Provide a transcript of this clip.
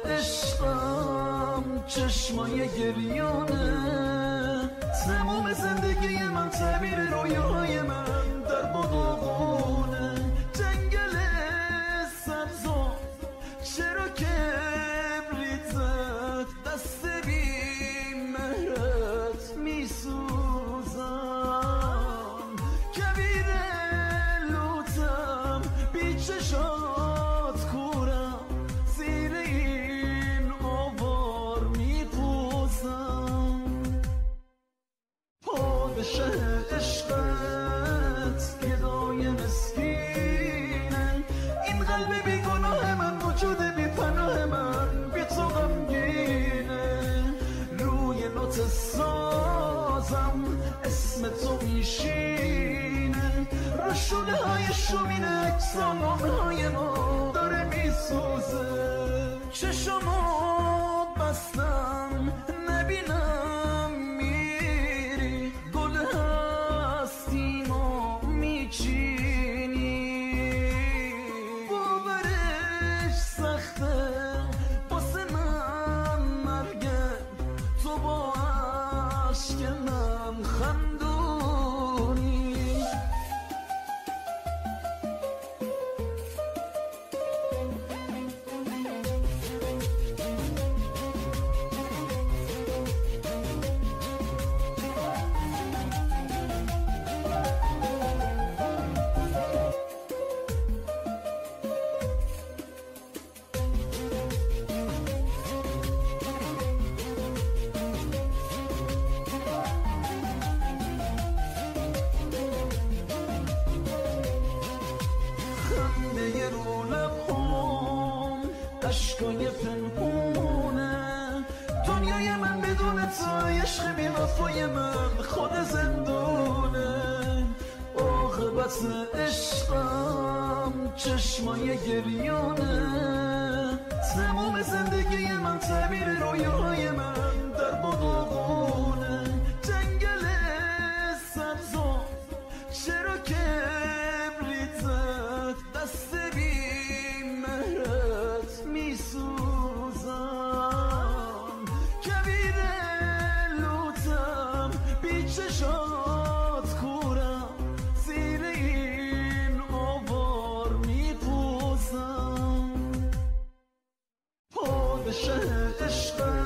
عشقم چشمای گریانه، تمام زندگی من تعبیر رویاهای من در بادوغونه. جنگل سبزا چرا کبریتت دست بی مهرت میسوزم، کبیر لوتم بی چشات کورم، زیر این آوار میپوزم. پادشه عشقت گدای مسکینه، این قلب بیگناه من وجود بی پناه من بی تو غمگینه. روی نوت سازم اسم تو میشینه، رو شونه های شومین اکسانامه های ما داره میسوزه. چشمات بستم نبینم میری، گل هستیمو میچینی. باورش سخته واسه من مرگه، تو با عشق من خندونی. خنده رو لبهام عشقای پنهونه، دنیای من بدون تو عشق بی وفای من خود زندونه. عاقبت عشقم چشمای گریانه، تمام زندگی من تعبیر رویاهای من در بادوغونه. جنگل سبزا چرا کبریتت دست بی مهرت میسوزم، کبیر لوتم بی چشات کورم، زیر این آوار میپوزم. پادشه عشقم